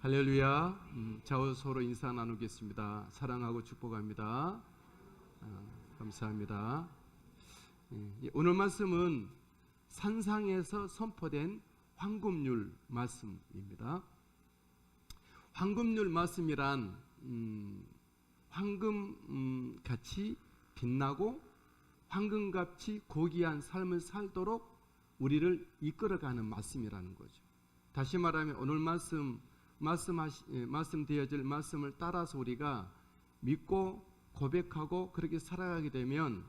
할렐루야. 좌우 서로 인사 나누겠습니다. 사랑하고 축복합니다. 감사합니다. 오늘 말씀은 산상에서 선포된 황금률 말씀입니다. 황금률 말씀이란 황금같이 빛나고 황금같이 고귀한 삶을 살도록 우리를 이끌어가는 말씀이라는 거죠. 다시 말하면 오늘 말씀되어질 말씀을 따라서 우리가 믿고 고백하고 그렇게 살아가게 되면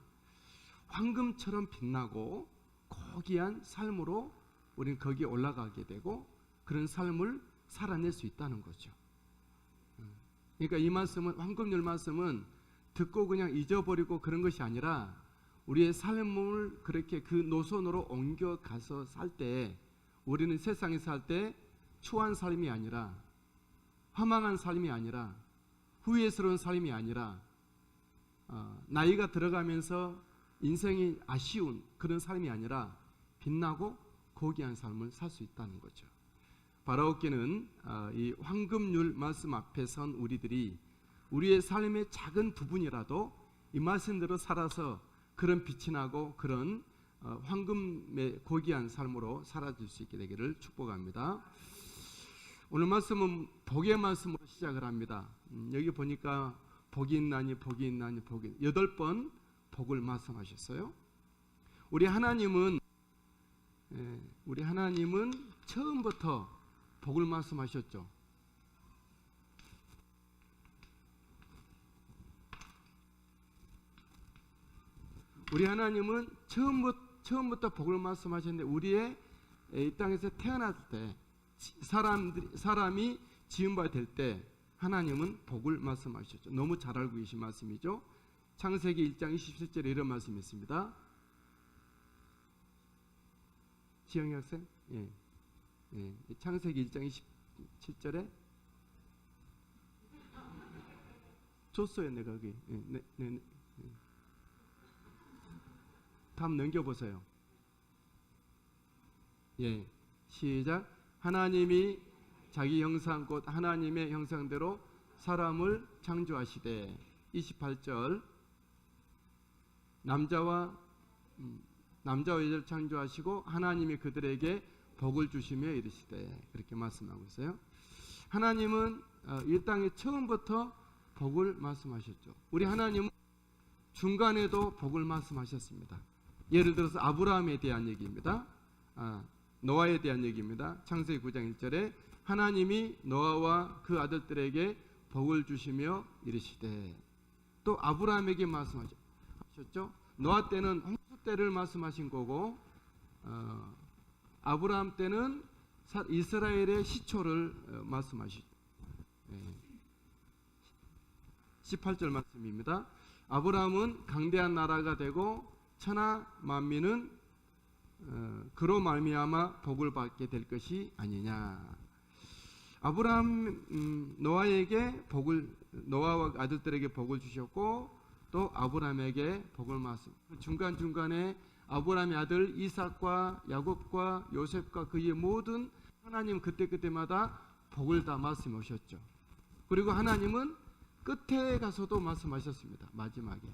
황금처럼 빛나고 고귀한 삶으로 우리는 거기에 올라가게 되고 그런 삶을 살아낼 수 있다는 거죠. 그러니까 이 말씀은, 황금률 말씀은 듣고 그냥 잊어버리고 그런 것이 아니라 우리의 삶을 그렇게 그 노선으로 옮겨가서 살 때, 우리는 세상에 살 때 추한 삶이 아니라, 허망한 삶이 아니라, 후회스러운 삶이 아니라, 나이가 들어가면서 인생이 아쉬운 그런 삶이 아니라 빛나고 고귀한 삶을 살 수 있다는 거죠. 바라옵기는 이 황금률 말씀 앞에 선 우리들이 우리의 삶의 작은 부분이라도 이 말씀대로 살아서 그런 빛이 나고 그런 황금의 고귀한 삶으로 살아질 수 있게 되기를 축복합니다. 오늘 말씀은 복의 말씀으로 시작을 합니다. 여기 보니까 복이 있나니 복이 있나니 복이 8번 복을 말씀하셨어요. 우리 하나님은 처음부터 복을 말씀하셨죠. 우리 하나님은 처음부터 복을 말씀하셨는데, 우리의 이 땅에서 태어났을 때 사람이 지은 바 될 때 하나님은 복을 말씀하셨죠. 너무 잘 알고 계신 말씀이죠. 창세기 1장 27절에 이런 말씀이 있습니다. 지영이 학생? 창세기 1장 27절에 줬어요, 내가 거기. 다음 넘겨보세요. 시작. 하나님이 자기 형상 곧 하나님의 형상대로 사람을 창조하시되, 28절 남자와 여자를 창조하시고 하나님이 그들에게 복을 주시며 이르시되, 그렇게 말씀하고 있어요. 하나님은 이 땅에 처음부터 복을 말씀하셨죠. 우리 하나님은 중간에도 복을 말씀하셨습니다. 예를 들어서 아브라함에 대한 얘기입니다. 노아에 대한 얘기입니다. 창세기 9장 1절에 하나님이 노아와 그 아들들에게 복을 주시며 이르시되, 또 아브라함에게 말씀하셨죠. 노아 때는 홍수 때를 말씀하신 거고, 아브라함 때는 이스라엘의 시초를 말씀하시죠. 18절 말씀입니다. 아브라함은 강대한 나라가 되고 천하 만민은 그로 말미암아 복을 받게 될 것이 아니냐. 아브라함 노아와 아들들에게 복을 주셨고, 또 아브라함에게 복을 말씀. 중간중간에 아브라함의 아들 이삭과 야곱과 요셉과 그의 모든 하나님 그때마다 복을 다 말씀해 오셨죠. 그리고 하나님은 끝에 가서도 말씀하셨습니다. 마지막에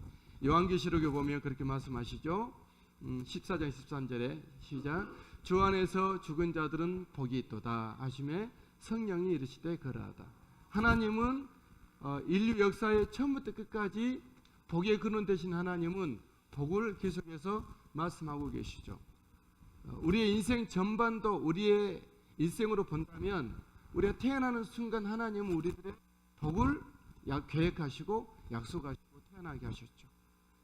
요한계시록에 보면 그렇게 말씀하시죠. 14장 13절에 시작. 주 안에서 죽은 자들은 복이 있도다 하시매 성령이 이르시되 그러하다. 하나님은 인류 역사의 처음부터 끝까지 복의 근원 되신 하나님은 복을 계속해서 말씀하고 계시죠. 우리의 인생 전반도 우리의 일생으로 본다면, 우리가 태어나는 순간 하나님은 우리들의 복을 계획하시고 약속하시고 태어나게 하셨죠.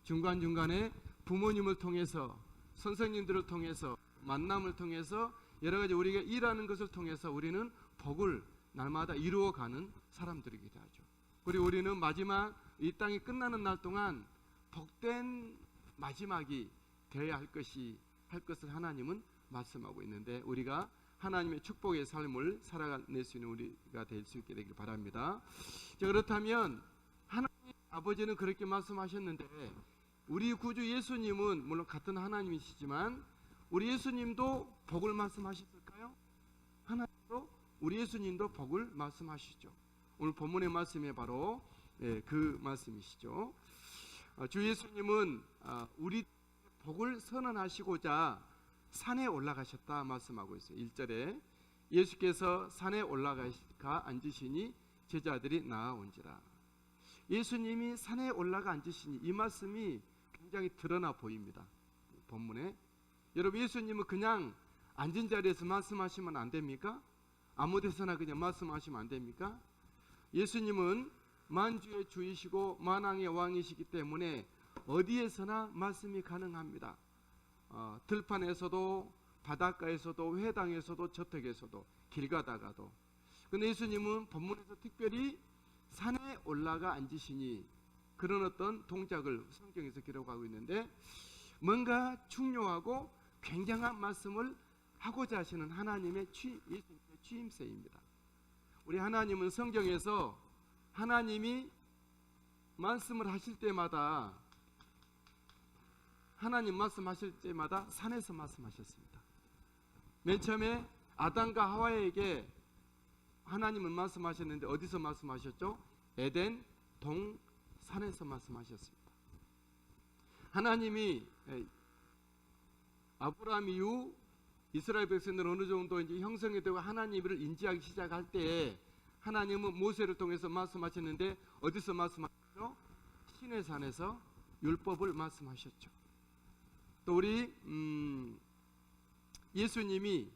중간중간에 부모님을 통해서, 선생님들을 통해서, 만남을 통해서, 여러 가지 우리가 일하는 것을 통해서 우리는 복을 날마다 이루어가는 사람들이기도 하죠. 그리고 우리는 마지막 이 땅이 끝나는 날 동안 복된 마지막이 되어야 할 것을 하나님은 말씀하고 있는데, 우리가 하나님의 축복의 삶을 살아낼 수 있는 우리가 될 수 있게 되길 바랍니다. 자, 그렇다면 하나님 아버지는 그렇게 말씀하셨는데, 우리 구주 예수님은 물론 같은 하나님이시지만 우리 예수님도 복을 말씀하셨을까요? 하나님도 우리 예수님도 복을 말씀하시죠. 오늘 본문의 말씀이 바로 그 말씀이시죠. 주 예수님은 우리 복을 선언하시고자 산에 올라가셨다 말씀하고 있어요. 1절에 예수께서 산에 올라가 앉으시니 제자들이 나아온지라. 예수님이 산에 올라가 앉으시니 이 말씀이 굉장히 드러나 보입니다. 본문에. 여러분, 예수님은 그냥 앉은 자리에서 말씀하시면 안 됩니까? 아무 데서나 그냥 말씀하시면 안 됩니까? 예수님은 만주의 주이시고 만왕의 왕이시기 때문에 어디에서나 말씀이 가능합니다. 들판에서도 바닷가에서도 회당에서도 저택에서도 길 가다가도. 근데 예수님은 본문에서 특별히 산에 올라가 앉으시니 그런 어떤 동작을 성경에서 기록하고 있는데 뭔가 중요하고 굉장한 말씀을 하고자 하시는 하나님의 취임새입니다. 우리 하나님은 성경에서 하나님이 말씀을 하실 때마다 하나님 말씀하실 때마다 산에서 말씀하셨습니다. 맨 처음에 아담과 하와에게 하나님은 말씀하셨는데 어디서 말씀하셨죠? 에덴 동산에서 말씀하셨습니다. 하나님이 아브라함 이후 이스라엘 백성들 어느 정도 이제 형성이 되고 하나님을 인지하기 시작할 때에 하나님은 모세를 통해서 말씀하셨는데 어디서 말씀하셨죠? 시내산에서 율법을 말씀하셨죠. 또 우리 예수님이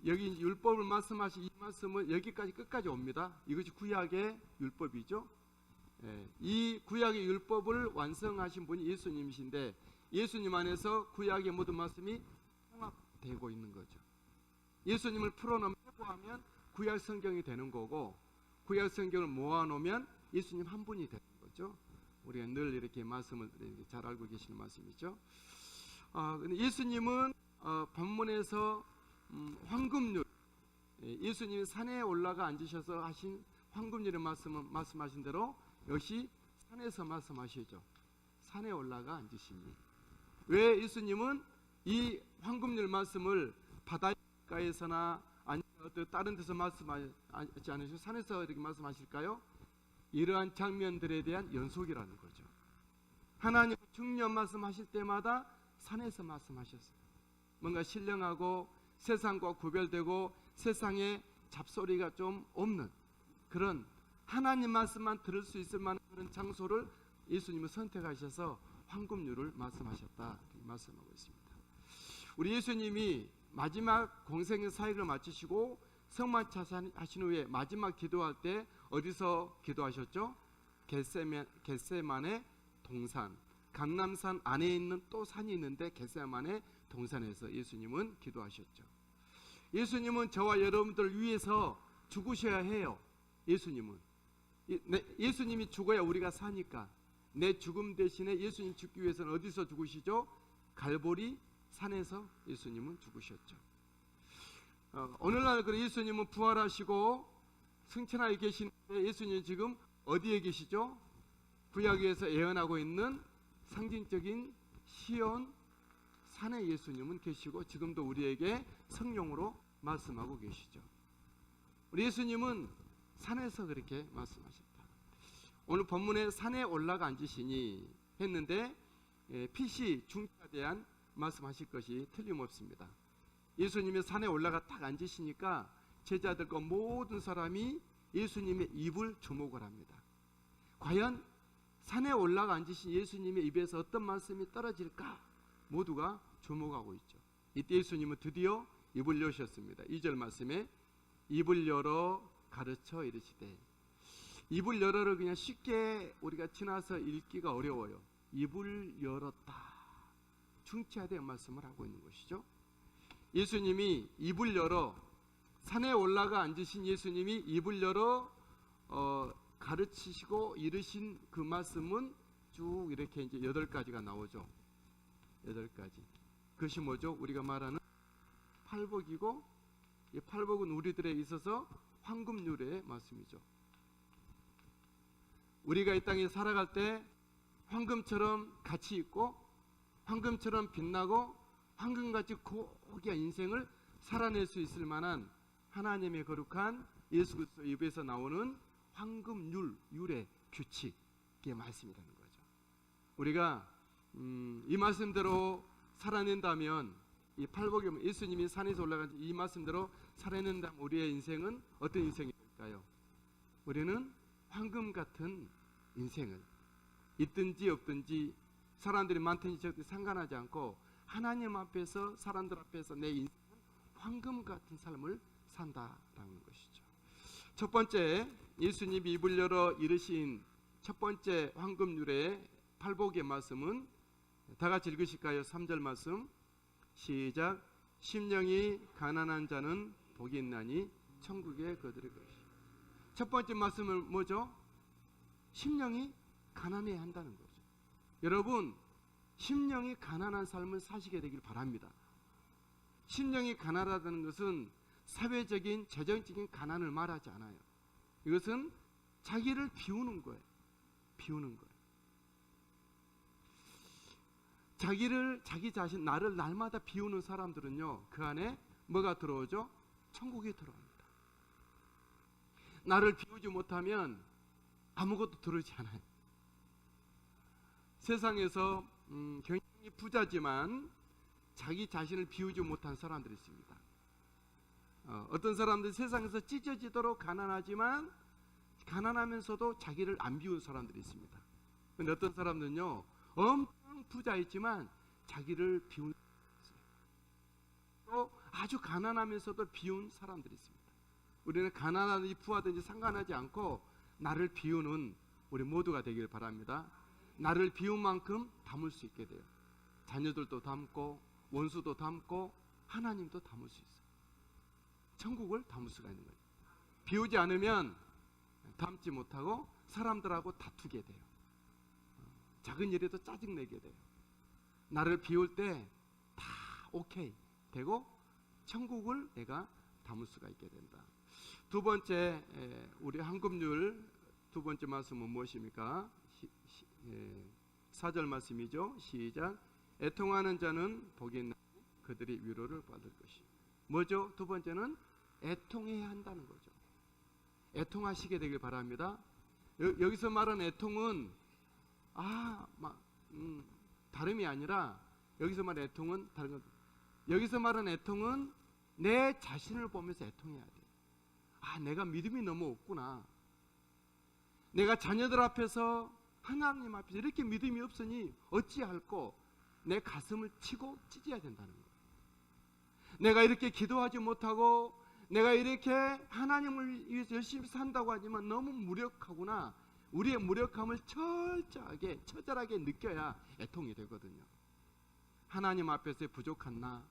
여기 율법을 말씀하신 이 말씀은 여기까지 끝까지 옵니다. 이것이 구약의 율법이죠. 이 구약의 율법을 완성하신 분이 예수님이신데 예수님 안에서 구약의 모든 말씀이 통합되고 있는 거죠. 예수님을 풀어놓으면 구약 성경이 되는 거고 구약 성경을 모아놓으면 예수님 한 분이 되는 거죠. 우리가 늘 이렇게 말씀을 이렇게 잘 알고 계시는 말씀이죠. 근데 예수님은 본문에서 황금률, 예수님이 산에 올라가 앉으셔서 하신 황금률의 말씀은 말씀하신 대로 역시 산에서 말씀하시죠. 산에 올라가 앉으시니. 왜 예수님은 이 황금률 말씀을 바닷가에서나 아니면 어떤 다른 데서 말씀하지 않으시고 산에서 이렇게 말씀하실까요? 이러한 장면들에 대한 연속이라는 거죠. 하나님 중년 말씀하실 때마다 산에서 말씀하셨어요. 뭔가 신령하고 세상과 구별되고 세상에 잡소리가 좀 없는 그런 하나님 말씀만 들을 수 있을 만한 그런 장소를 예수님은 선택하셔서 황금률을 말씀하셨다 이렇게 말씀하고 있습니다. 우리 예수님이 마지막 공생의 사역을 마치시고 성만 차사하신 후에 마지막 기도할 때 어디서 기도하셨죠? 겟세마네 동산, 감람산 안에 있는 또 산이 있는데 겟세마네 동산에서 예수님은 기도하셨죠. 예수님은 저와 여러분들 위해서 죽으셔야 해요. 예수님이 죽어야 우리가 사니까 내 죽음 대신에 예수님 죽기 위해서는 어디서 죽으시죠? 갈보리 산에서 예수님은 죽으셨죠. 오늘날 그 예수님은 부활하시고 승천하에 계시는데 예수님은 지금 어디에 계시죠? 구약에서 예언하고 있는 상징적인 시온 산에 예수님은 계시고 지금도 우리에게 성령으로 말씀하고 계시죠. 우리 예수님은 산에서 그렇게 말씀하셨다. 오늘 본문에 산에 올라가 앉으시니 했는데 PC 중차에 대한 말씀하실 것이 틀림없습니다. 예수님이 산에 올라가 딱 앉으시니까 제자들과 모든 사람이 예수님의 입을 주목을 합니다. 과연 산에 올라가 앉으신 예수님의 입에서 어떤 말씀이 떨어질까 모두가 주목하고 있죠. 이때 예수님은 드디어 입을 여셨습니다. 2절 말씀에 입을 열어 가르쳐 이르시되, 입을 열어를 그냥 쉽게 우리가 지나서 읽기가 어려워요. 입을 열었다, 중차대 말씀을 하고 있는 것이죠. 예수님이 입을 열어, 산에 올라가 앉으신 예수님이 입을 열어 가르치시고 이르신 그 말씀은 쭉 이렇게 이제 8가지가 나오죠. 8가지. 그것이 뭐죠? 우리가 말하는 팔복이고, 이 팔복은 우리들에 있어서 황금률의 말씀이죠. 우리가 이 땅에 살아갈 때 황금처럼 가치 있고 황금처럼 빛나고 황금같이 고귀한 인생을 살아낼 수 있을 만한 하나님의 거룩한 예수 그리스도 입에서 나오는 황금률의 규칙의 말씀이라는 거죠. 우리가 이 말씀대로 살아낸다면, 이 팔복에 예수님이 산에서 올라간 이 말씀대로 살아낸다면 우리의 인생은 어떤 인생이 될까요? 우리는 황금 같은 인생을, 있든지 없든지 사람들이 많든지 적든지 상관하지 않고 하나님 앞에서, 사람들 앞에서 내 인생은 황금 같은 삶을 산다라는 것이죠. 첫 번째, 예수님이 입을 열어 이르신 첫 번째 황금률의 팔복의 말씀은 다 같이 읽으실까요? 3절 말씀 시작. 심령이 가난한 자는 복이 있나니 천국에 그들의 것이. 첫 번째 말씀은 뭐죠? 심령이 가난해야 한다는 거죠. 여러분, 심령이 가난한 삶을 사시게 되길 바랍니다. 심령이 가난하다는 것은 사회적인 재정적인 가난을 말하지 않아요. 이것은 자기를 비우는 거예요. 비우는 거예요. 자기 자신, 나를 날마다 비우는 사람들은요, 그 안에 뭐가 들어오죠? 천국이 들어옵니다. 나를 비우지 못하면 아무것도 들어오지 않아요. 세상에서 굉장히 부자지만 자기 자신을 비우지 못한 사람들이 있습니다. 어떤 사람들이 세상에서 찢어지도록 가난하지만 가난하면서도 자기를 안 비운 사람들이 있습니다. 그런데 어떤 사람들은요, 엄청 부자있지만 자기를 비운 사람들이 있어요. 또 아주 가난하면서도 비운 사람들이 있습니다. 우리는 가난하든지 부하든지 상관하지 않고 나를 비우는 우리 모두가 되길 바랍니다. 나를 비운 만큼 담을 수 있게 돼요. 자녀들도 담고 원수도 담고 하나님도 담을 수 있어요. 천국을 담을 수가 있는 거예요. 비우지 않으면 담지 못하고 사람들하고 다투게 돼요. 작은 일에도 짜증내게 돼요. 나를 비울 때 다 오케이 되고 천국을 내가 담을 수가 있게 된다. 두 번째, 우리 황금률 두 번째 말씀은 무엇입니까? 4절 말씀이죠. 시작. 애통하는 자는 복이 있나니 그들이 위로를 받을 것이. 뭐죠? 두 번째는 애통해야 한다는 거죠. 애통하시게 되길 바랍니다. 여기서 말하는 애통은 다름이 아니라, 여기서 말하는 애통은 다른 것. 여기서 말하는 애통은 내 자신을 보면서 애통해야 돼. 내가 믿음이 너무 없구나. 내가 자녀들 앞에서, 하나님 앞에서 이렇게 믿음이 없으니 어찌할꼬 내 가슴을 치고 찢어야 된다는 거예요. 내가 이렇게 기도하지 못하고 내가 이렇게 하나님을 위해서 열심히 산다고 하지만 너무 무력하구나. 우리의 무력함을 처절하게 느껴야 애통이 되거든요. 하나님 앞에서의 부족한 나,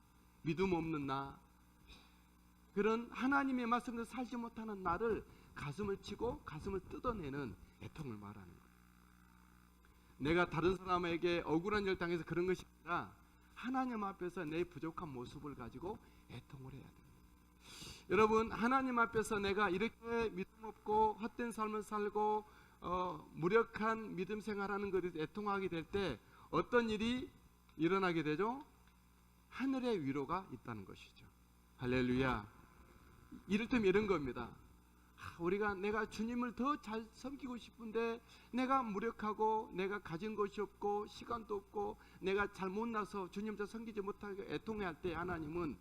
믿음 없는 나, 그런 하나님의 말씀대로 살지 못하는 나를 가슴을 치고 가슴을 뜯어내는 애통을 말하는 거예요. 내가 다른 사람에게 억울한 일 당해서 그런 것이 아니라 하나님 앞에서 내 부족한 모습을 가지고 애통을 해야 돼요. 여러분, 하나님 앞에서 내가 이렇게 믿음 없고 헛된 삶을 살고 무력한 믿음 생활하는 것에 애통하게 될 때 어떤 일이 일어나게 되죠? 하늘의 위로가 있다는 것이죠. 할렐루야. 이를테면 이런 겁니다. 내가 주님을 더 잘 섬기고 싶은데 내가 무력하고 내가 가진 것이 없고 시간도 없고 내가 잘 못나서 주님 더 섬기지 못하게 애통해할 때 하나님은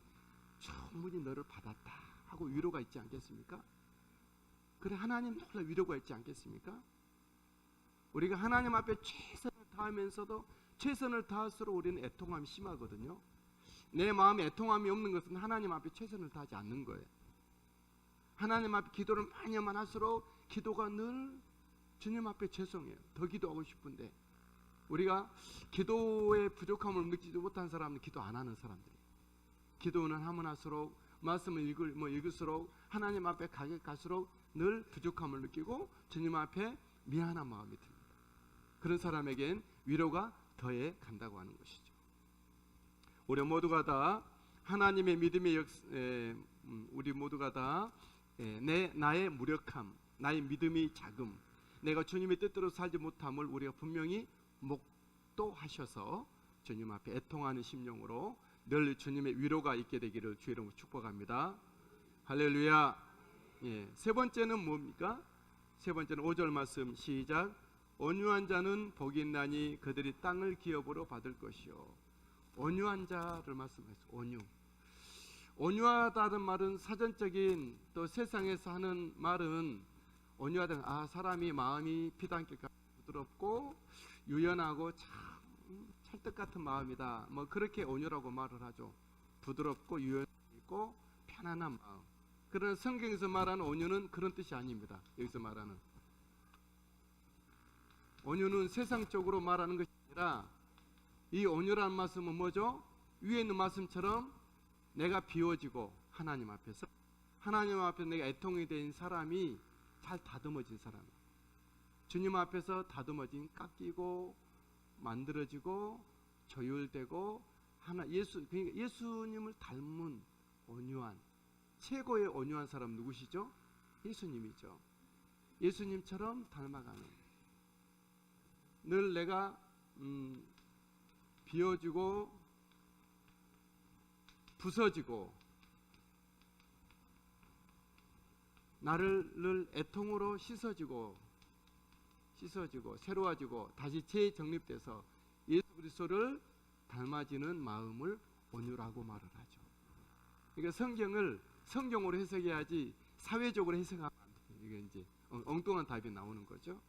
충분히 너를 받았다 하고 위로가 있지 않겠습니까? 그래, 하나님 놀라 위로가 있지 않겠습니까? 우리가 하나님 앞에 최선을 다하면서도 최선을 다할수록 우리는 애통함이 심하거든요. 내 마음에 애통함이 없는 것은 하나님 앞에 최선을 다하지 않는 거예요. 하나님 앞에 기도를 많이 하면 할수록 기도가 늘 주님 앞에 죄송해요. 더 기도하고 싶은데 우리가 기도의 부족함을 느끼지 못한 사람은 기도 안 하는 사람들이에요. 기도는 하면 할수록 말씀을 읽을수록 하나님 앞에 갈수록 늘 부족함을 느끼고 주님 앞에 미안한 마음이 듭니다. 그런 사람에겐 위로가 더해 간다고 하는 것이죠. 우리 모두가 다 하나님의 믿음의 우리 모두가 다 나의 무력함, 나의 믿음의 작음, 내가 주님의 뜻대로 살지 못함을 우리가 분명히 목도하셔서 주님 앞에 애통하는 심령으로 늘 주님의 위로가 있게 되기를 주의 이름으로 축복합니다. 할렐루야. 예, 세 번째는 뭡니까? 세 번째는 5절 말씀 시작. 온유한 자는 복이 있나니 그들이 땅을 기업으로 받을 것이요. 온유한 자를 말씀했어요. 온유하다는 말은 사전적인 또 세상에서 하는 말은 온유하다. 사람이 마음이 피단길까지 부드럽고 유연하고 참 찰떡 같은 마음이다. 뭐 그렇게 온유라고 말을 하죠. 부드럽고 유연하고 편안한 마음. 그러나 성경에서 말하는 온유는 그런 뜻이 아닙니다. 여기서 말하는 온유는 세상적으로 말하는 것이 아니라 이 온유라는 말씀은 뭐죠? 위에 있는 말씀처럼 내가 비워지고 하나님 앞에서 내가 애통이 된 사람이 잘 다듬어진 사람, 주님 앞에서 다듬어진, 깎이고 만들어지고 조율되고 그러니까 예수님을 닮은 온유한, 최고의 온유한 사람 누구시죠? 예수님이죠. 예수님처럼 닮아가는, 늘 내가 비워지고 부서지고 나를 늘 애통으로 씻어지고 새로워지고 다시 재정립돼서 예수 그리스도를 닮아지는 마음을 온유라고 말을 하죠. 그러니까 성경을 성경으로 해석해야지 사회적으로 해석하면 안 돼요. 이게 이제 엉뚱한 답이 나오는 거죠.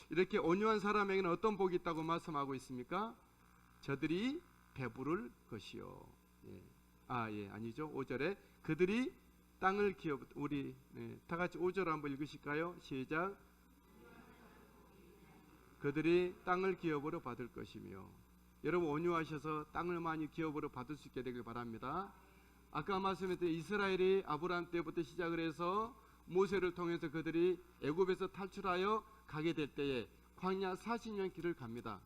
이렇게 온유한 사람에게는 어떤 복이 있다고 말씀하고 있습니까? 저들이 배부를 것이요. 아니죠. 5절에 그들이 땅을 기업, 우리 다 같이 5절 한번 읽으실까요? 시작. 그들이 땅을 기업으로 받을 것이며. 여러분 온유하셔서 땅을 많이 기업으로 받을 수 있게 되길 바랍니다. 아까 말씀했던 이스라엘이 아브라함 때부터 시작을 해서 모세를 통해서 그들이 애굽에서 탈출하여 가게 될 때에 광야 40년 길을 갑니다.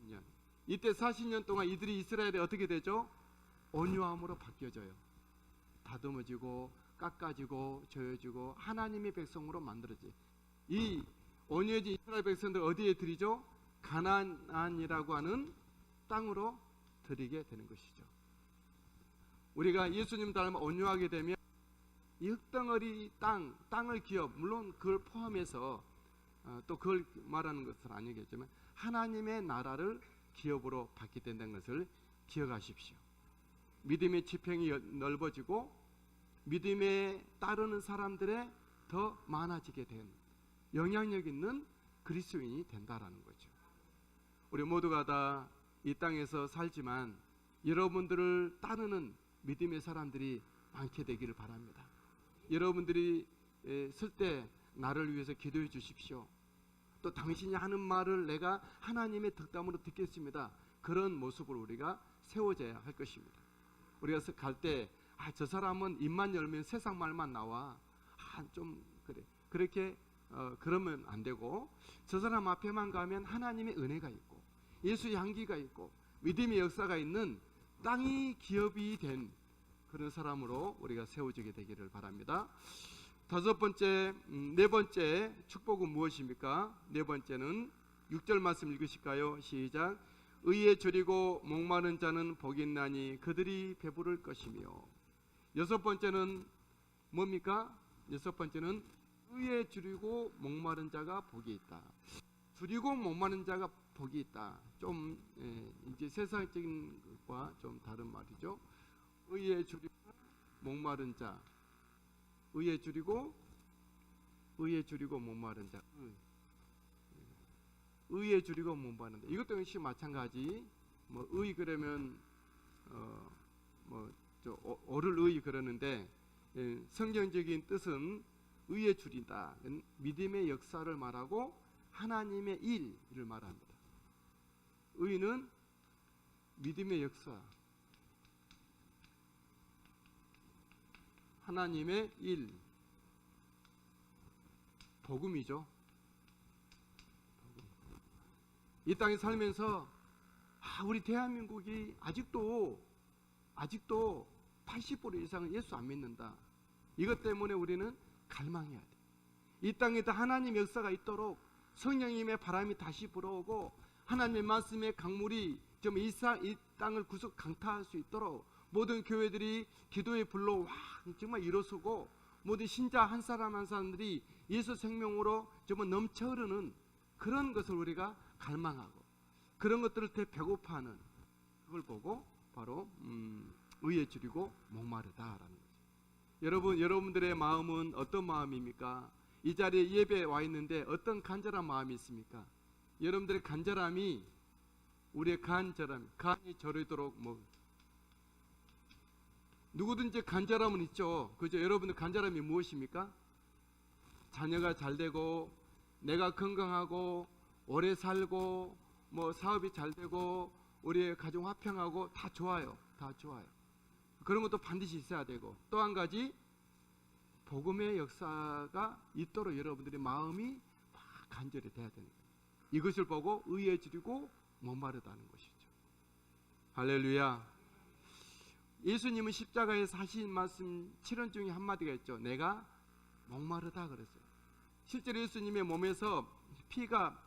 40년. 이때 40년 동안 이들이 이스라엘이 어떻게 되죠? 온유함으로 바뀌어져요. 다듬어지고 깎아지고 조여지고 하나님의 백성으로 만들어져요. 이 온유해진 이스라엘 백성들 어디에 드리죠? 가나안이라고 하는 땅으로 드리게 되는 것이죠. 우리가 예수님 닮아 온유하게 되면 이 흙덩어리 땅을 기업, 물론 그걸 포함해서 또 그걸 말하는 것은 아니겠지만 하나님의 나라를 기업으로 받게 된다는 것을 기억하십시오. 믿음의 지평이 넓어지고 믿음에 따르는 사람들의 더 많아지게 된 영향력 있는 그리스도인이 된다라는 거죠. 우리 모두가 다 이 땅에서 살지만 여러분들을 따르는 믿음의 사람들이 많게 되기를 바랍니다. 여러분들이 쓸 때 나를 위해서 기도해 주십시오. 또 당신이 하는 말을 내가 하나님의 덕담으로 듣겠습니다. 그런 모습을 우리가 세워져야 할 것입니다. 우리가 갈 때 저 사람은 입만 열면 세상 말만 나와. 좀 그래. 그렇게 그러면 안 되고 저 사람 앞에만 가면 하나님의 은혜가 있고 예수의 향기가 있고 믿음의 역사가 있는 땅이 기업이 된 그런 사람으로 우리가 세워지게 되기를 바랍니다. 네 번째 축복은 무엇입니까? 네 번째는 6절 말씀 읽으실까요? 시작. 의에 줄이고 목마른 자는 복이 있나니 그들이 배부를 것이며. 여섯 번째는 뭡니까? 여섯 번째는 의에 줄이고 목마른 자가 복이 있다. 줄이고 목마른 자가 복이 있다. 좀 이제 세상적인 것과 좀 다른 말이죠. 의에 줄이고 목마른 자, 의에 줄이고 목마른 자, 의에 줄이고 목마른 자. 이것도 역시 마찬가지. 뭐 의 그러면 오를 의 그러는데 성경적인 뜻은 의에 줄인다. 믿음의 역사를 말하고 하나님의 일을 말합니다. 의는 믿음의 역사, 하나님의 일, 복음이죠. 이 땅에 살면서 우리 대한민국이 아직도 80% 이상은 예수 안 믿는다. 이것 때문에 우리는 갈망해야 돼. 이 땅에도 하나님 역사가 있도록 성령님의 바람이 다시 불어오고 하나님의 말씀의 강물이 좀 이 땅을 강타할 수 있도록 모든 교회들이 기도의 불로 정말 일어서고 모든 신자 한 사람 한 사람들이 예수 생명으로 정말 넘쳐 흐르는 그런 것을 우리가 갈망하고 그런 것들을 더 배고파하는 그걸 보고 바로 의에 줄이고 목마르다라는 거죠. 여러분들의 마음은 어떤 마음입니까? 이 자리에 예배에 와 있는데 어떤 간절한 마음이 있습니까? 여러분들의 간절함이 우리의 간이 저리도록 누구든지 간절함은 있죠. 그죠? 여러분들 간절함이 무엇입니까? 자녀가 잘 되고 내가 건강하고 오래 살고 사업이 잘 되고 우리의 가정 화평하고 다 좋아요. 다 좋아요. 그런 것도 반드시 있어야 되고 또 한 가지 복음의 역사가 있도록 여러분들의 마음이 간절히 돼야 되는 거예요. 이것을 보고 의에 줄이고 목마르다는 것이죠. 할렐루야. 예수님은 십자가에서 하신 말씀 7원 중에 한마디가 있죠. 내가 목마르다 그랬어요. 실제로 예수님의 몸에서 피가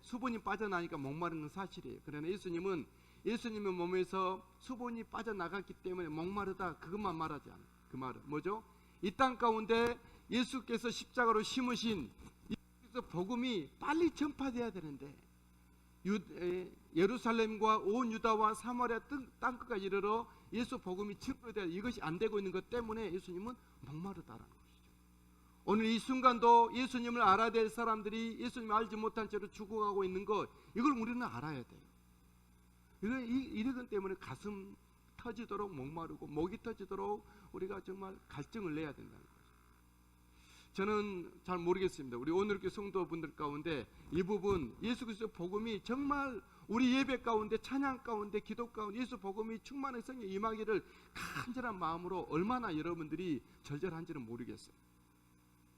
수분이 빠져나니까 목마르는 사실이에요. 그러나 예수님의 몸에서 수분이 빠져나갔기 때문에 목마르다 그것만 말하지 않아요. 그 말은 뭐죠? 이 땅 가운데 예수께서 십자가로 심으신 예수께서 복음이 빨리 전파돼야 되는데 예루살렘과 온 유다와 사마리아 땅끝까지 이르러 예수 복음이 전파돼야 이것이 안 되고 있는 것 때문에 예수님은 목마르다라는 것이죠. 오늘 이 순간도 예수님을 알아야 될 사람들이 예수님을 알지 못한 채로 죽어가고 있는 것 이걸 우리는 알아야 돼요. 이런 때문에 가슴 터지도록 목마르고 목이 터지도록 우리가 정말 갈증을 내야 된다는 거죠. 저는 잘 모르겠습니다. 우리 오늘교 성도분들 가운데 이 부분 예수 그리스도 복음이 정말 우리 예배 가운데 찬양 가운데 기도 가운데 예수 복음이 충만한 성령 임하기를 간절한 마음으로 얼마나 여러분들이 절절한지는 모르겠어요.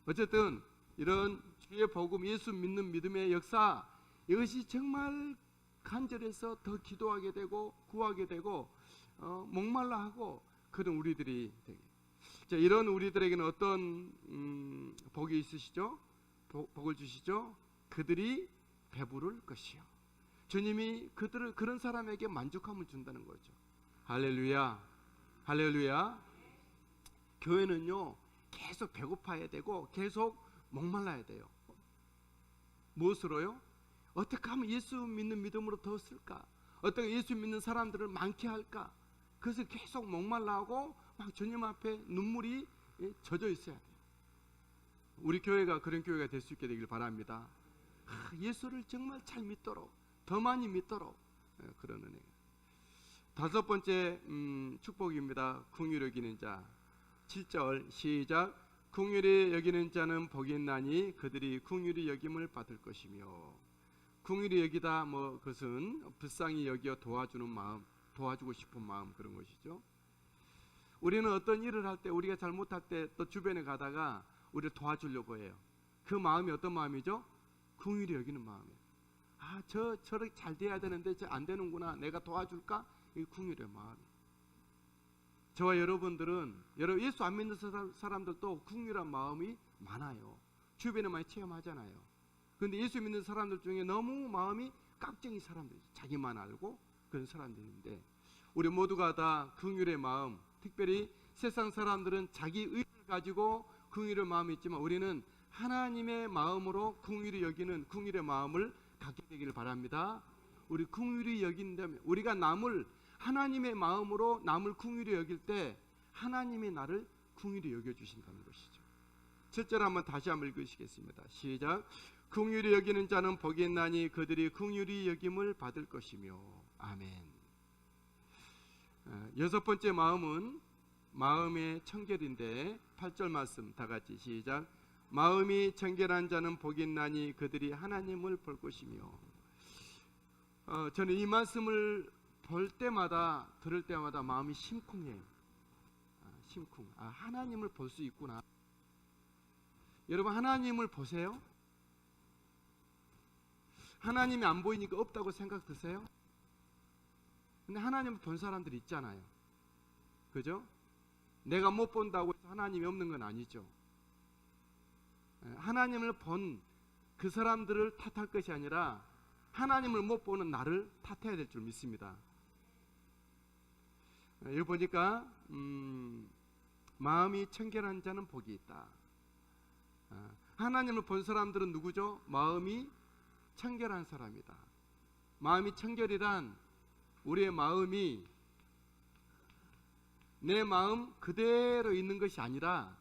어쨌든 이런 주의 복음 예수 믿는 믿음의 역사 이것이 정말 간절해서 더 기도하게 되고 구하게 되고 목말라 하고 그런 우리들이 되게. 자, 이런 우리들에게는 어떤 복이 있으시죠? 복을 주시죠? 그들이 배부를 것이요. 주님이 그런 사람에게 만족함을 준다는 거죠. 할렐루야. 할렐루야. 교회는요 계속 배고파야 되고 계속 목말라야 돼요. 무엇으로요? 어떻게 하면 예수 믿는 믿음으로 더 쓸까? 어떻게 예수 믿는 사람들을 많게 할까? 그것을 계속 목말라하고 막 주님 앞에 눈물이 젖어 있어야 돼요. 우리 교회가 그런 교회가 될 수 있게 되길 바랍니다. 예수를 정말 잘 믿도록 더 많이 믿도록 그런 은혜. 다섯 번째 축복입니다. 긍휼히 여기는 자. 7절 시작. 긍휼히 여기는 자는 복이 있나니 그들이 긍휼히 여김을 받을 것이며. 긍휼히 여기다 그것은 불쌍히 여겨 도와주는 마음, 도와주고 싶은 마음 그런 것이죠. 우리는 어떤 일을 할 때 우리가 잘못할 때 또 주변에 가다가 우리를 도와주려고 해요. 그 마음이 어떤 마음이죠? 긍휼히 여기는 마음이에요. 저렇게 잘 돼야 되는데 저 안 되는구나. 내가 도와줄까? 이 긍휼의 마음이에요. 저와 여러분들은 예수 안 믿는 사람들도 긍휼한 마음이 많아요. 주변에 많이 체험하잖아요. 그런데 예수 믿는 사람들 중에 너무 마음이 깍쟁이 사람들, 자기만 알고 그런 사람들인데 우리 모두가 다 긍휼의 마음, 특별히 세상 사람들은 자기 의를 가지고 긍휼의 마음이 있지만 우리는 하나님의 마음으로 긍휼히 여기는 긍휼의 마음을 갖게 되기를 바랍니다. 우리 긍휼히 여긴다면 우리가 남을 하나님의 마음으로 남을 긍휼히 여길 때 하나님이 나를 긍휼히 여겨주신다는 것이죠. 7절 한번 다시 한번 읽으시겠습니다. 시작. 긍휼히 여기는 자는 복이 있나니 그들이 긍휼히 여김을 받을 것이며. 아멘. 여섯 번째 마음은 마음의 청결인데 8절 말씀 다 같이 시작. 마음이 청결한 자는 복이 있나니 그들이 하나님을 볼 것이며. 저는 이 말씀을 볼 때마다 들을 때마다 마음이 심쿵해요. 심쿵. 하나님을 볼 수 있구나. 여러분 하나님을 보세요. 하나님이 안 보이니까 없다고 생각 드세요? 근데 하나님을 본 사람들이 있잖아요. 그죠? 내가 못 본다고 해서 하나님이 없는 건 아니죠. 하나님을 본 그 사람들을 탓할 것이 아니라 하나님을 못 보는 나를 탓해야 될 줄 믿습니다. 여기 보니까 마음이 청결한 자는 복이 있다. 하나님을 본 사람들은 누구죠? 마음이 청결한 사람이다. 마음이 청결이란 우리의 마음이 내 마음 그대로 있는 것이 아니라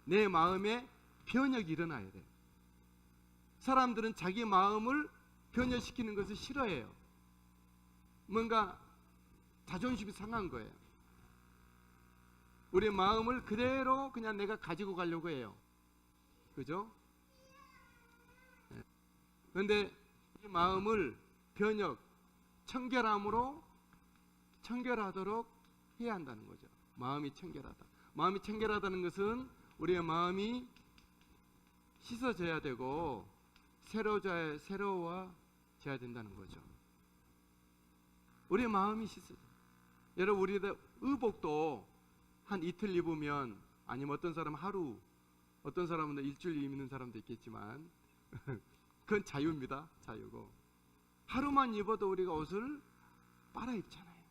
내 마음에 변혁이 일어나야 돼. 사람들은 자기 마음을 변혁시키는 것을 싫어해요. 뭔가 자존심이 상한 거예요. 우리의 마음을 그대로 그냥 내가 가지고 가려고 해요. 그죠? 그런데 이 마음을 변혁, 청결함으로 청결하도록 해야 한다는 거죠. 마음이 청결하다. 마음이 청결하다는 것은 우리의 마음이 씻어져야 되고 새로워져야 된다는 거죠. 우리의 마음이 씻어져. 여러분, 우리의 의복도 한 이틀 입으면, 아니면 어떤 사람은 하루, 어떤 사람은 일주일 입는 사람도 있겠지만 그건 자유입니다. 자유고, 하루만 입어도 우리가 옷을 빨아 입잖아요.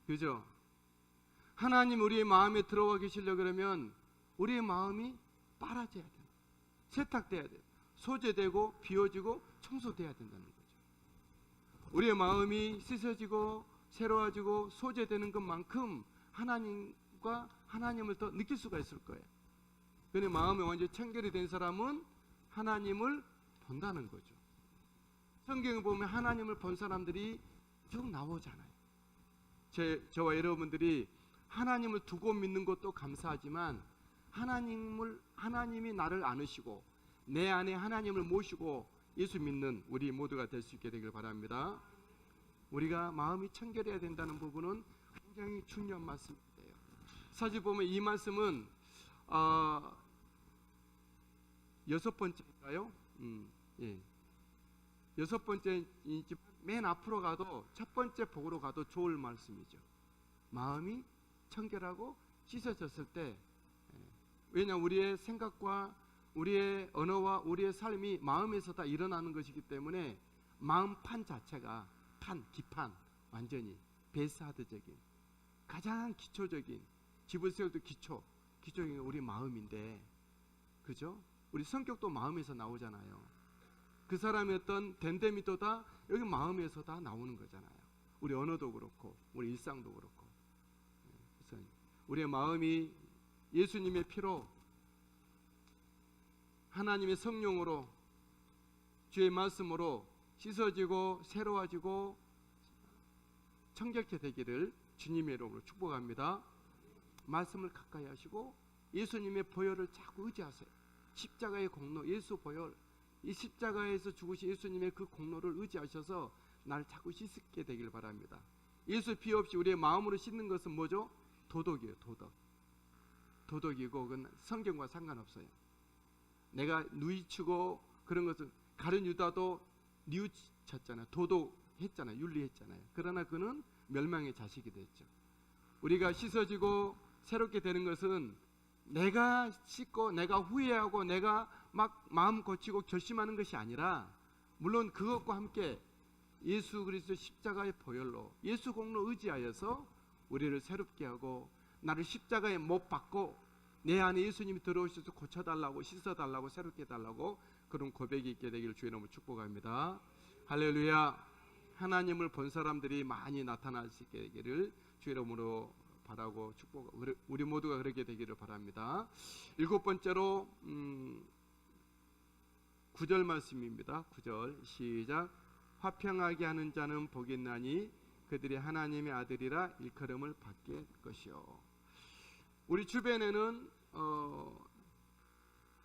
그죠? 하나님 우리의 마음에 들어와 계시려고 그러면 우리의 마음이 빨아져야 돼요. 세탁돼야 돼요. 소재되고 비워지고 청소돼야 된다는 거죠. 우리의 마음이 씻어지고 새로워지고 소재되는 것만큼 하나님을 더 느낄 수가 있을 거예요. 그런데 마음이 완전히 청결이 된 사람은 하나님을 본다는 거죠. 성경을 보면 하나님을 본 사람들이 쭉 나오잖아요. 저와 여러분들이 하나님을 두고 믿는 것도 감사하지만 하나님이 나를 안으시고 내 안에 하나님을 모시고 예수 믿는 우리 모두가 될 수 있게 되길 바랍니다. 우리가 마음이 청결해야 된다는 부분은 굉장히 중요한 말씀이에요. 사실 보면 이 말씀은 6번째인가요? 예. 6번째이지만 맨 앞으로 가도 첫 번째 복으로 가도 좋을 말씀이죠. 마음이 청결하고 씻어졌을 때, 왜냐하면 우리의 생각과 우리의 언어와 우리의 삶이 마음에서 다 일어나는 것이기 때문에 마음판 자체가 기판, 완전히 베이스하드적인, 가장 기초적인, 집을 세울 때 기초적인 우리 마음인데, 그죠? 우리 성격도 마음에서 나오잖아요. 그 사람의 어떤 됨됨이도 다 여기 마음에서 다 나오는 거잖아요. 우리 언어도 그렇고 우리 일상도 그렇고. 그래서 우리의 마음이 예수님의 피로, 하나님의 성령으로, 주의 말씀으로 씻어지고 새로워지고 청결케 되기를 주님의 이름으로 축복합니다. 말씀을 가까이 하시고 예수님의 보혈을 자꾸 의지하세요. 십자가의 공로, 예수 보혈, 이 십자가에서 죽으신 예수님의 그 공로를 의지하셔서 나를 자꾸 씻게 되길 바랍니다. 예수 피 없이 우리의 마음으로 씻는 것은 뭐죠? 도덕이에요. 도덕이고 그건 성경과 상관없어요. 내가 누이치고 그런 것은, 가룟 유다도 뉘우쳤잖아요. 도덕했잖아요. 윤리했잖아요. 그러나 그는 멸망의 자식이 됐죠. 우리가 씻어지고 새롭게 되는 것은 내가 씻고 내가 후회하고 내가 막 마음 고치고 결심하는 것이 아니라, 물론 그것과 함께 예수 그리스도 십자가의 보혈로, 예수 공로 의지하여서 우리를 새롭게 하고 나를 십자가에 못 박고 내 안에 예수님이 들어오셔서 고쳐달라고, 씻어달라고, 새롭게 해달라고, 그런 고백이 있게 되기를 주의 이름으로 축복합니다. 할렐루야. 하나님을 본 사람들이 많이 나타날 수 있게 되기를 주의 이름으로 바라고 우리 모두가 그렇게 되기를 바랍니다. 7번째로 9절 말씀입니다. 9절 시작. 화평하게 하는 자는 복이 있나니 그들이 하나님의 아들이라 일컬음을 받게 될 것이요. 우리 주변에는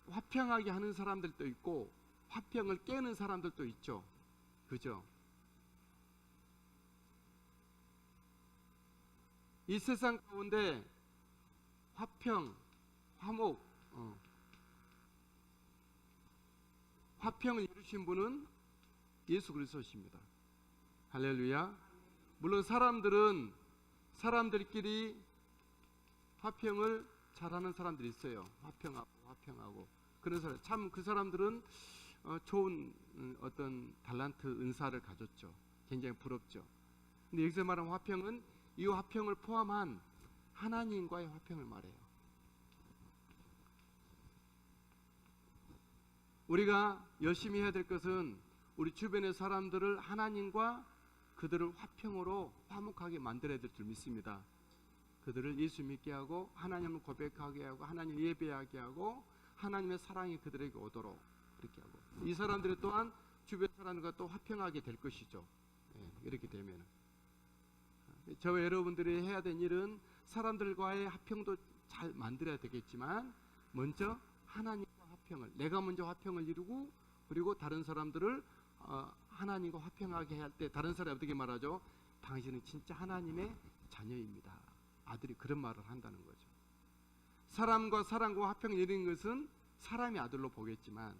화평하게 하는 사람들도 있고 화평을 깨는 사람들도 있죠. 그죠? 이 세상 가운데 화평, 화목, 화평을 이루신 분은 예수 그리스도십니다. 할렐루야. 물론 사람들끼리 화평을 잘하는 사람들이 있어요. 화평하고 그런 사람, 참 그 사람들은 좋은 어떤 달란트, 은사를 가졌죠. 굉장히 부럽죠. 근데 여기서 말하는 화평은 이 화평을 포함한 하나님과의 화평을 말해요. 우리가 열심히 해야 될 것은 우리 주변의 사람들을 하나님과 그들을 화평으로 화목하게 만들어야 될 줄 믿습니다. 그들을 예수 믿게 하고 하나님을 고백하게 하고 하나님 예배하게 하고 하나님의 사랑이 그들에게 오도록 그렇게 하고, 이 사람들이 또한 주변 사람들과 또 화평하게 될 것이죠. 이렇게 되면 저와 여러분들이 해야 되는 일은 사람들과의 화평도 잘 만들어야 되겠지만 먼저 하나님과 화평을, 내가 먼저 화평을 이루고 그리고 다른 사람들을 하나님과 화평하게 할 때 다른 사람이 어떻게 말하죠? 당신은 진짜 하나님의 자녀입니다. 아들이 그런 말을 한다는 거죠. 사람과 사람과 화평을 이루는 것은 사람이 아들로 보겠지만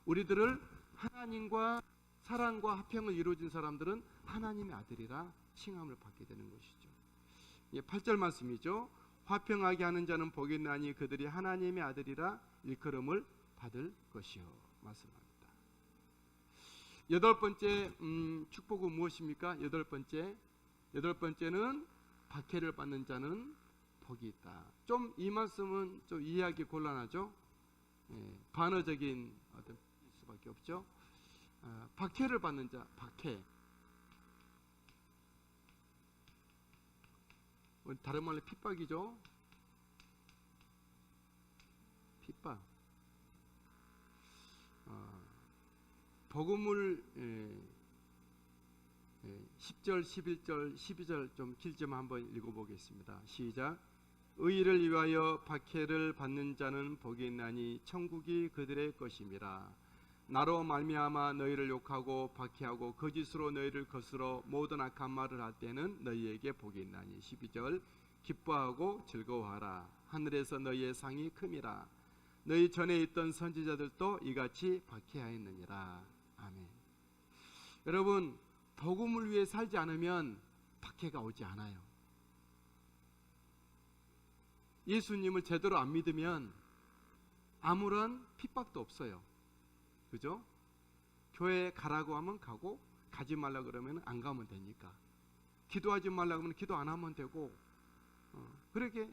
우리들을 하나님과 사랑과 화평을 이루어진 사람들은 하나님의 아들이라 칭함을 받게 되는 것이죠. 8절 말씀이죠. 화평하게 하는 자는 복이 있나니 그들이 하나님의 아들이라 일컬음을 받을 것이요 말씀합니다. 여덟 번째 축복은 무엇입니까? 여덟 번째는 박해를 받는 자는 복이 있다. 좀 이 말씀은 좀 이해하기 곤란하죠. 반어적인 어떤 수밖에 없죠. 박해를 받는 자, 박해. 다른 말로 핍박이죠. 핍박. 복음을 10절, 11절, 12절 좀 길지만 한번 읽어보겠습니다. 시작. 의를 위하여 박해를 받는 자는 복이 있나니 천국이 그들의 것임이라. 나로 말미암아 너희를 욕하고 박해하고 거짓으로 너희를 거스러 모든 악한 말을 할 때는 너희에게 복이 있나니. 12절. 기뻐하고 즐거워하라. 하늘에서 너희의 상이 큼이라. 너희 전에 있던 선지자들도 이같이 박해하였느니라. 아멘. 여러분, 복음을 위해 살지 않으면 박해가 오지 않아요. 예수님을 제대로 안 믿으면 아무런 핍박도 없어요. 그죠? 교회에 가라고 하면 가고 가지 말라 그러면 안 가면 되니까, 기도하지 말라 그러면 기도 안 하면 되고, 그렇게.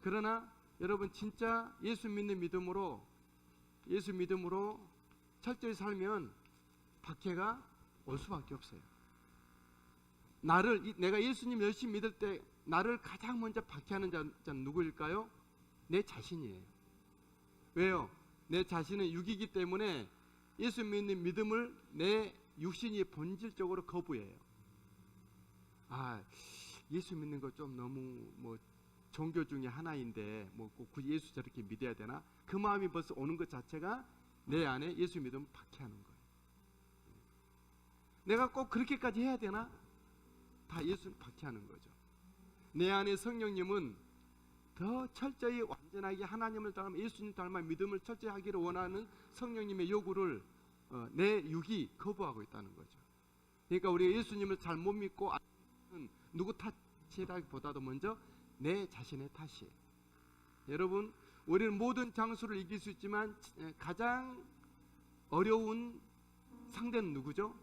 그러나 여러분 진짜 예수 믿음으로 철저히 살면 박해가 올 수밖에 없어요. 내가 예수님 열심히 믿을 때 나를 가장 먼저 박해하는 자는 누구일까요? 내 자신이에요. 왜요? 내 자신은 육이기 때문에 예수 믿는 믿음을 내 육신이 본질적으로 거부해요. 예수 믿는 거 좀 너무 종교 중에 하나인데 꼭 굳이 예수 저렇게 믿어야 되나? 그 마음이 벌써 오는 것 자체가 내 안에 예수 믿음을 박해하는 거예요. 내가 꼭 그렇게까지 해야 되나? 다 예수를 박해하는 거죠. 내 안에 성령님은 더 철저히 완전하게 하나님을 닮아 예수님 닮아 믿음을 철저히 하기를 원하는 성령님의 요구를 내 육이 거부하고 있다는 거죠. 그러니까 우리가 예수님을 잘 못 믿고 누구 탓이라기보다도 먼저 내 자신의 탓이에요. 여러분, 우리는 모든 장수를 이길 수 있지만 가장 어려운 상대는 누구죠?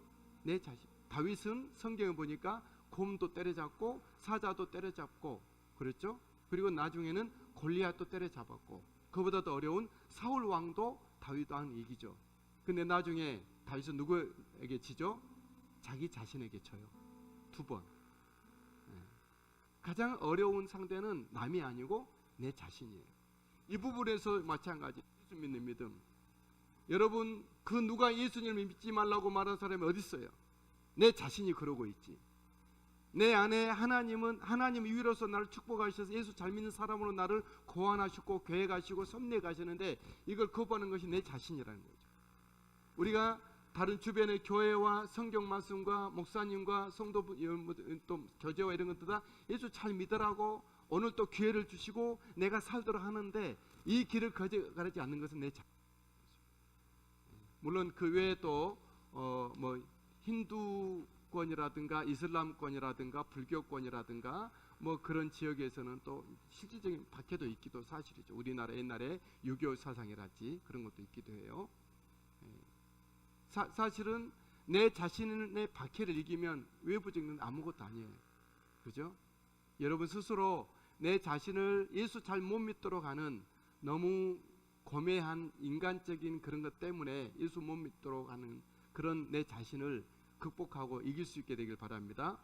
내 자신. 다윗은 성경에 보니까 곰도 때려잡고 사자도 때려잡고 그랬죠. 그리고 나중에는 골리앗도 때려잡았고, 그보다도 어려운 사울 왕도 다윗 왕 이기죠. 근데 나중에 다윗은 누구에게 지죠? 자기 자신에게 져요. 2번. 가장 어려운 상대는 남이 아니고 내 자신이에요. 이 부분에서 마찬가지. 예수 믿는 믿음. 여러분, 그 누가 예수님을 믿지 말라고 말하는 사람이 어디 있어요? 내 자신이 그러고 있지. 내 안에 하나님 위로서 나를 축복하셔서 예수 잘 믿는 사람으로 나를 고안하시고 교회 가시고 섭리해 가시는데 이걸 거부하는 것이 내 자신이라는 거죠. 우리가 다른 주변의 교회와 성경 말씀과 목사님과 성도분 또 교제와 이런 것들 다 예수 잘 믿으라고 오늘 또 기회를 주시고 내가 살도록 하는데 이 길을 가르지 않는 것은 내 자신. 물론 그 외에 또 힌두권이라든가 이슬람권이라든가 불교권이라든가 그런 지역에서는 또 실질적인 박해도 있기도 사실이죠. 우리나라 옛날에 유교 사상이랄지 그런 것도 있기도 해요. 사실은 내 자신의 박해를 이기면 외부적인 아무것도 아니에요. 그죠? 여러분 스스로 내 자신을 예수 잘 못 믿도록 하는 너무 고매한 인간적인 그런 것 때문에 예수 못 믿도록 하는 그런 내 자신을 극복하고 이길 수 있게 되길 바랍니다.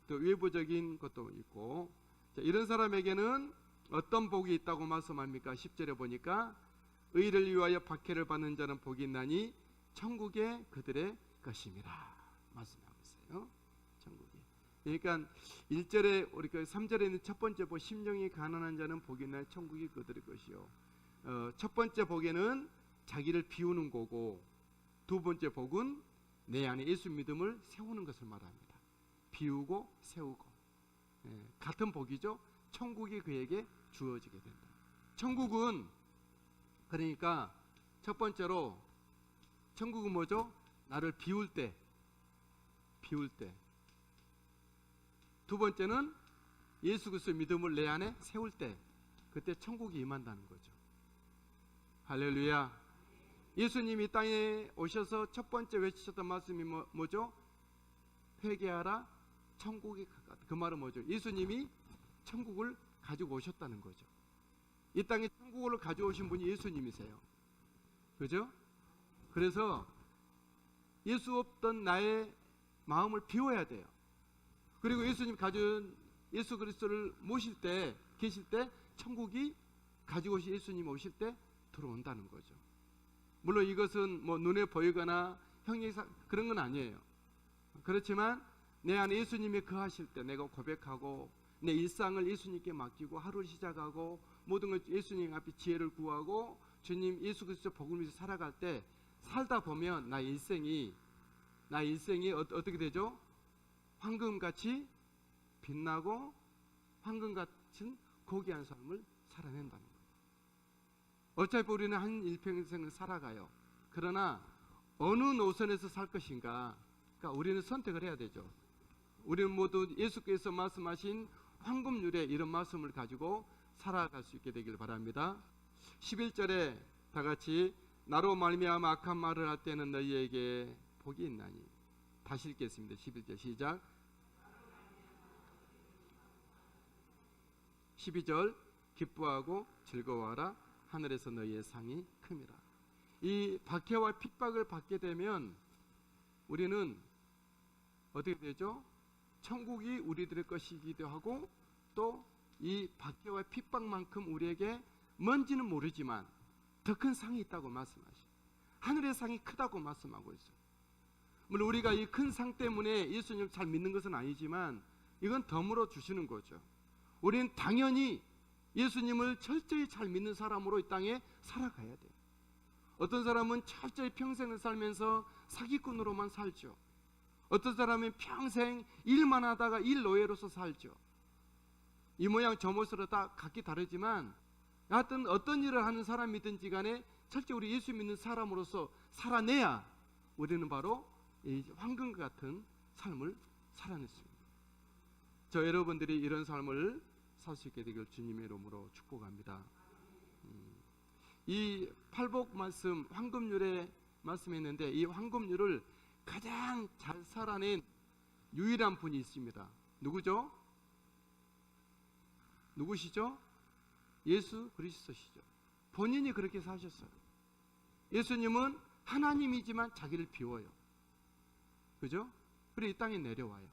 또 외부적인 것도 있고, 자, 이런 사람에게는 어떤 복이 있다고 말씀합니까? 10절에 보니까 의를 위하여 박해를 받는 자는 복이 있나니 천국에 그들의 것임이라 말씀하고 있어요. 천국이. 그러니까 1절에 우리 3절에 있는 첫 번째 복, 심령이 가난한 자는 복이 있나니 천국이 그들의 것이요. 첫 번째 복에는 자기를 비우는 거고, 두 번째 복은 내 안에 예수 믿음을 세우는 것을 말합니다. 비우고 세우고, 같은 복이죠. 천국이 그에게 주어지게 된다. 천국은 그러니까 첫 번째로 천국은 뭐죠? 나를 비울 때. 두 번째는 예수 그리스도의 믿음을 내 안에 세울 때, 그때 천국이 임한다는 거죠. 할렐루야. 예수님이 땅에 오셔서 첫 번째 외치셨던 말씀이 뭐죠? 회개하라, 천국이 가깝다. 그 말은 뭐죠? 예수님이 천국을 가지고 오셨다는 거죠. 이 땅에 천국을 가져오신 분이 예수님이세요. 그죠? 그래서 예수 없던 나의 마음을 비워야 돼요. 그리고 예수님 가져온 예수 그리스도를 모실 때, 계실 때 천국이 가지고 오신 예수님 오실 때 들어온다는 거죠. 물론 이것은 뭐 눈에 보이거나 형식상 그런 건 아니에요. 그렇지만 내 안에 예수님이 거하실 때 내가 고백하고 내 일상을 예수님께 맡기고 하루를 시작하고 모든 걸 예수님 앞에 지혜를 구하고 주님 예수 그리스도 복음을 위해서 살아갈 때 살다 보면 나의 일생이 어떻게 되죠? 황금같이 빛나고 황금같은 고귀한 삶을 살아낸다는 거예요. 어차피 우리는 한 일평생을 살아가요. 그러나 어느 노선에서 살 것인가, 그러니까 우리는 선택을 해야 되죠. 우리는 모두 예수께서 말씀하신 황금률의 이런 말씀을 가지고 살아갈 수 있게 되길 바랍니다. 11절에 다 같이 나로 말미암아 악한 말을 할 때는 너희에게 복이 있나니. 다시 읽겠습니다. 11절 시작. 12절 기뻐하고 즐거워하라 하늘에서 너희의 상이 큼이라. 이 박해와 핍박을 받게 되면 우리는 어떻게 되죠? 천국이 우리들의 것이기도 하고 또 이 박해와 핍박만큼 우리에게 뭔지는 모르지만 더 큰 상이 있다고 말씀하시죠. 하늘의 상이 크다고 말씀하고 있어요. 물론 우리가 이 큰 상 때문에 예수님을 잘 믿는 것은 아니지만 이건 덤으로 주시는 거죠. 우리는 당연히 예수님을 철저히 잘 믿는 사람으로 이 땅에 살아가야 돼요. 어떤 사람은 철저히 평생을 살면서 사기꾼으로만 살죠. 어떤 사람은 평생 일만 하다가 일 노예로서 살죠. 이 모양 저 모습으로 다 각기 다르지만 하여튼 어떤 일을 하는 사람이든지 간에 철저히 우리 예수 믿는 사람으로서 살아내야 우리는 바로 이 황금 같은 삶을 살아냈습니다. 저 여러분들이 이런 삶을 살 수 있게 되길 주님의 이름으로 축복합니다. 이 팔복 말씀, 황금률의 말씀했는데 이 황금률을 가장 잘 살아낸 유일한 분이 있습니다. 누구죠? 누구시죠? 예수 그리스도시죠. 본인이 그렇게 사셨어요. 예수님은 하나님이지만 자기를 비워요. 그죠? 그리고 이 땅에 내려와요.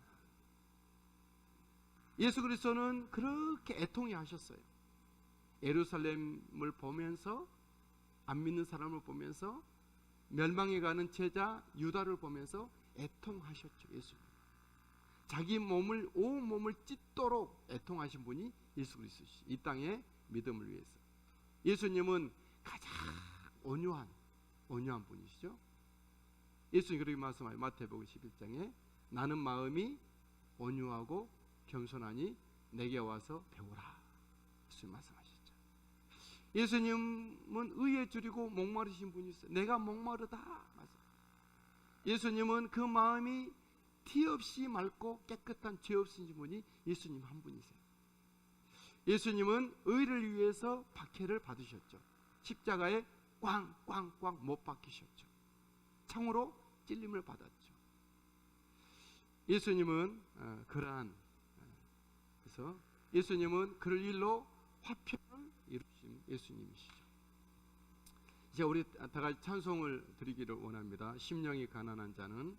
예수 그리스도는 그렇게 애통해 하셨어요. 예루살렘을 보면서, 안 믿는 사람을 보면서, 멸망해 가는 제자 유다를 보면서 애통하셨죠. 예수님. 자기 몸을, 온 몸을 찢도록 애통하신 분이 예수 그리스도시죠. 이 땅의 믿음을 위해서. 예수님은 가장 온유한 분이시죠. 예수님 그렇게 말씀하여 마태복음 11장에 나는 마음이 온유하고 겸손하니 내게 와서 배우라. 예수님 말씀하셨죠. 예수님은 의에 줄이고 목마르신 분이세요. 내가 목마르다. 예수님은 그 마음이 티 없이 맑고 깨끗한 죄 없으신 분이 예수님 한 분이세요. 예수님은 의를 위해서 박해를 받으셨죠. 십자가에 꽝꽝꽝 못 박히셨죠. 창으로 찔림을 받았죠. 예수님은 그러한 그래서 위해서 예수님은 그럴 일로 화평을 이루신 예수님이시죠. 이제 우리 다 같이 찬송을 드리기를 원합니다. 심령이 가난한 자는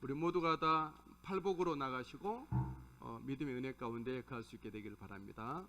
우리 모두가 다 팔복으로 나가시고 믿음의 은혜 가운데 갈 수 있게 되기를 바랍니다.